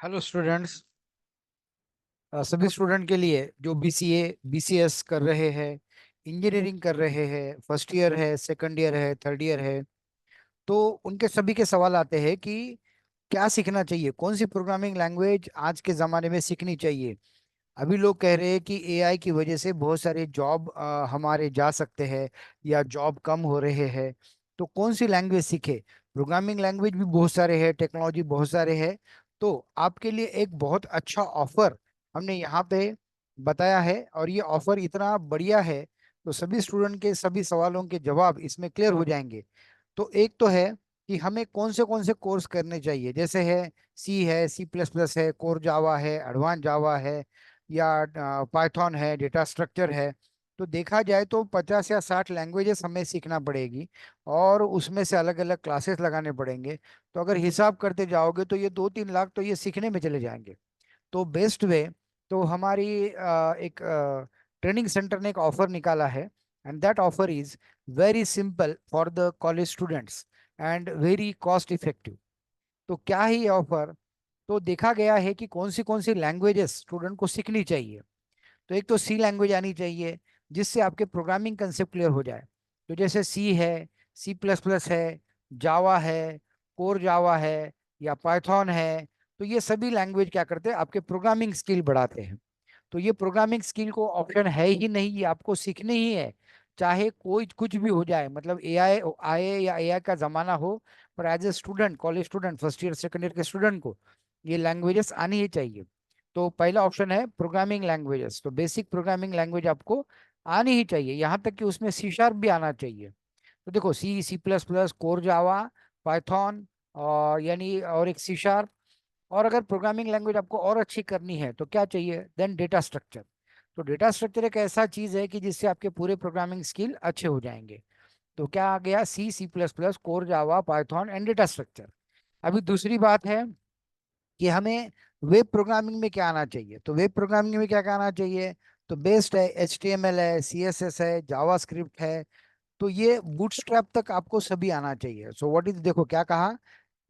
Hello students. सभी student के लिए जो बीसीए बीसीएस कर रहे हैं, इंजीनियरिंग कर रहे हैं, फर्स्ट ईयर है, सेकंड ईयर है, थर्ड ईयर है, तो उनके सभी के सवाल आते हैं कि क्या सीखना चाहिए, कौन सी प्रोग्रामिंग लैंग्वेज आज के ज़माने में सीखनी चाहिए। अभी लोग कह रहे हैं कि एआई की वजह से बहुत सारे जॉब हमारे जा सकते हैं या जॉब कम हो रहे हैं। तो कौन सी लैंग्वेज सीखे। प्रोग्रामिंग लैंग्वेज भी बहुत सारे हैं, टेक्नोलॉजी बहुत सारे हैं। तो आपके लिए एक बहुत अच्छा ऑफर हमने यहाँ पे बताया है, और ये ऑफर इतना बढ़िया है तो सभी स्टूडेंट के सभी सवालों के जवाब इसमें क्लियर हो जाएंगे। तो एक तो है कि हमें कौन से कोर्स करने चाहिए, जैसे है सी है, सी प्लस प्लस है, कोर जावा है, एडवांस जावा है, या पाइथन है, डेटा स्ट्रक्चर है। तो देखा जाए तो 50 या 60 लैंग्वेजेस हमें सीखना पड़ेगी, और उसमें से अलग अलग क्लासेस लगाने पड़ेंगे। तो अगर हिसाब करते जाओगे तो ये 2-3 लाख तो ये सीखने में चले जाएंगे। तो बेस्ट वे, तो हमारी एक ट्रेनिंग सेंटर ने एक ऑफर निकाला है, and that offer is very simple for the college students and very cost effective. तो क्या है ये ऑफर। तो देखा गया है कि कौन सी लैंग्वेजेस स्टूडेंट को सीखनी चाहिए। तो एक तो सी लैंग्वेज आनी चाहिए, जिससे आपके प्रोग्रामिंग कंसेप्ट क्लियर हो जाए। तो जैसे सी है, सी प्लस प्लस है, जावा है, कोर जावा है, या पाइथन है। तो ये सभी लैंग्वेज क्या करते हैं, आपके प्रोग्रामिंग स्किल बढ़ाते हैं। तो ये प्रोग्रामिंग स्किल को ऑप्शन है ही नहीं, ये आपको सीखनी ही है। चाहे कोई कुछ भी हो जाए, मतलब एआई आए या एआई का जमाना हो, पर as a student, college student, first year second year के स्टूडेंट को ये लैंग्वेजेस आनी ही चाहिए। तो पहला ऑप्शन है प्रोग्रामिंग लैंग्वेजेस। तो बेसिक प्रोग्रामिंग लैंग्वेज आपको आनी ही चाहिए, यहाँ तक कि उसमें सी शार्प भी आना चाहिए। तो देखो, C, C plus plus, core Java, Python, और यानी और एक सी शार्प। और अगर प्रोग्रामिंग लैंग्वेज आपको और अच्छी करनी है तो क्या चाहिए, देन डेटा स्ट्रक्चर। तो डेटा स्ट्रक्चर एक ऐसा चीज है कि जिससे आपके पूरे प्रोग्रामिंग स्किल अच्छे हो जाएंगे। तो क्या आ गया, C, C plus plus, core Java, Python and data structure. अभी दूसरी बात है कि हमें वेब प्रोग्रामिंग में क्या आना चाहिए। तो वेब प्रोग्रामिंग में क्या क्या आना चाहिए। तो बेस्ट है HTML है, CSS है, जावास्क्रिप्ट है। तो ये बूटस्ट्रैप तक आपको सभी आना चाहिए। सो व्हाट इज, देखो क्या कहा,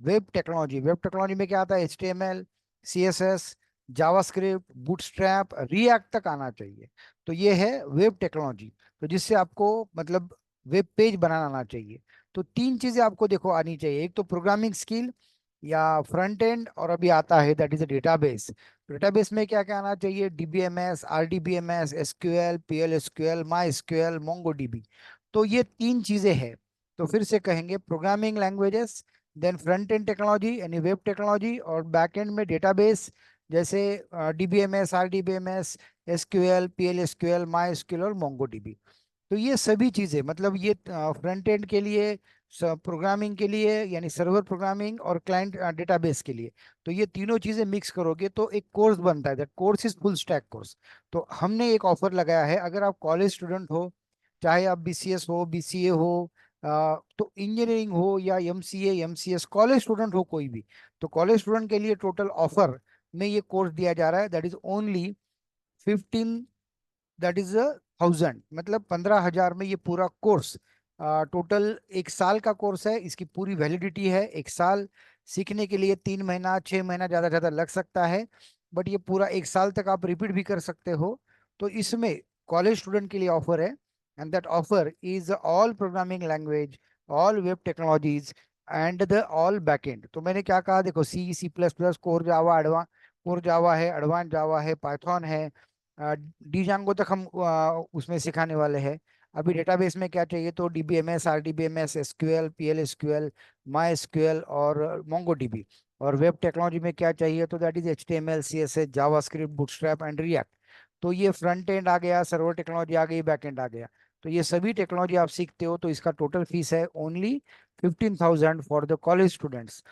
वेब टेक्नोलॉजी में क्या आता है, HTML, CSS, JavaScript, bootstrap, react तक आना चाहिए। तो ये है वेब टेक्नोलॉजी। तो जिससे आपको मतलब वेब पेज बनाना आना चाहिए। तो तीन चीजें आपको देखो आनी चाहिए, एक तो प्रोग्रामिंग स्किल या फ्रंट एंड, और अभी आता है that is a database. Database में क्या क्या आना चाहिए, DBMS, RDBMS, SQL, PLSQL, MySQL, MongoDB। तो ये तीन चीजें हैं। तो फिर से कहेंगे, programming languages, then front end technology यानी वेब टेक्नोलॉजी, और बैक एंड में डेटाबेस, जैसे DBMS, RDBMS, SQL, PLSQL, MySQL और MongoDB। तो ये सभी चीजें, मतलब ये फ्रंट एंड के लिए, प्रोग्रामिंग के लिए यानी सर्वर प्रोग्रामिंग, और क्लाइंट डेटाबेस के लिए। तो ये तीनों चीजें मिक्स करोगे तो एक कोर्स बनता है, that course is full stack course. तो हमने एक ऑफर लगाया है, अगर आप कॉलेज स्टूडेंट हो, चाहे आप BCS हो, BCA हो, तो इंजीनियरिंग हो, या MCA, MCS, कॉलेज स्टूडेंट हो कोई भी, तो कॉलेज स्टूडेंट के लिए टोटल ऑफर में ये कोर्स दिया जा रहा है, that is only 15, that is 1000, मतलब 15,000 में ये पूरा कोर्स। टोटल 1 साल का कोर्स है, इसकी पूरी वैलिडिटी है 1 साल। सीखने के लिए 3 महीना 6 महीना ज्यादा ज्यादा लग सकता है, बट ये पूरा 1 साल तक आप रिपीट भी कर सकते हो। तो इसमें कॉलेज स्टूडेंट के लिए ऑफर है, and that offer is all programming language, all web technologies and the all backend. तो मैंने क्या कहा, देखो C, C plus plus, core Java, advance core Java है, एडवांस जावा है, पाइथन है, डीजांगो तक हम उसमें सिखाने वाले हैं। अभी डेटाबेस में क्या चाहिए, तो DBMS, RDBMS, SQL, PLSQL, MySQL और MongoDB। और वेब टेक्नोलॉजी में क्या चाहिए, तो that is HTML, CSS, JavaScript, bootstrap and react. तो ये फ्रंट एंड आ गया, सर्वर टेक्नोलॉजी आ गई, बैक एंड आ गया। तो ये सभी टेक्नोलॉजी आप सीखते हो, तो इसका टोटल फीस है only 15,000 for the college students.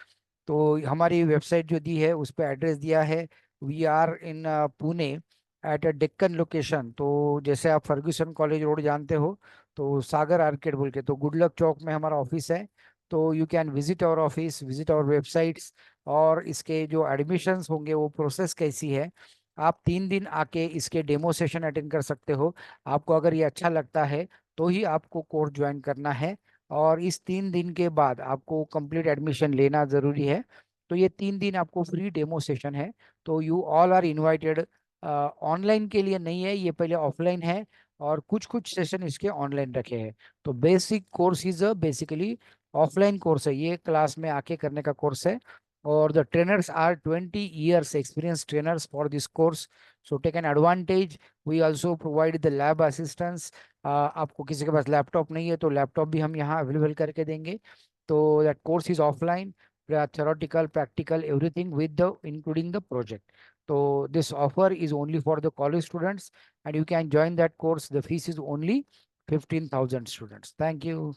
तो हमारी वेबसाइट जो दी है उस पर एड्रेस दिया है, we are in Pune at a Deccan location. तो जैसे आप फर्ग्यूसन कॉलेज रोड जानते हो, तो सागर आर्केड बोल के, तो गुडलक चौक में हमारा ऑफिस है। तो you can visit our office, visit our websites. और इसके जो एडमिशन्स होंगे वो प्रोसेस कैसी है, आप 3 दिन आके इसके डेमो सेशन अटेंड कर सकते हो। आपको अगर ये अच्छा लगता है तो ही आपको कोर्स ज्वाइन करना है, और इस 3 दिन के बाद आपको कंप्लीट एडमिशन लेना जरूरी है। तो ये 3 दिन आपको फ्री डेमो सेशन है। तो you all are invited. Online के लिए नहीं है, ये पहले ऑफलाइन है, और कुछ कुछ सेशन इसके ऑनलाइन रखे हैं। तो basic course is basically offline course है, ये क्लास में आके करने का कोर्स है। और the trainers are 20 years experience trainers for this course, so take an advantage. We also provide the lab assistance. आपको किसी के पास लैपटॉप नहीं है तो लैपटॉप भी हम यहाँ अवेलेबल करके देंगे। तो that course is offline, theoretical, practical, everything with the including the project. So this offer is only for the college students, and you can join that course. The fees is only 15,000 students. Thank you.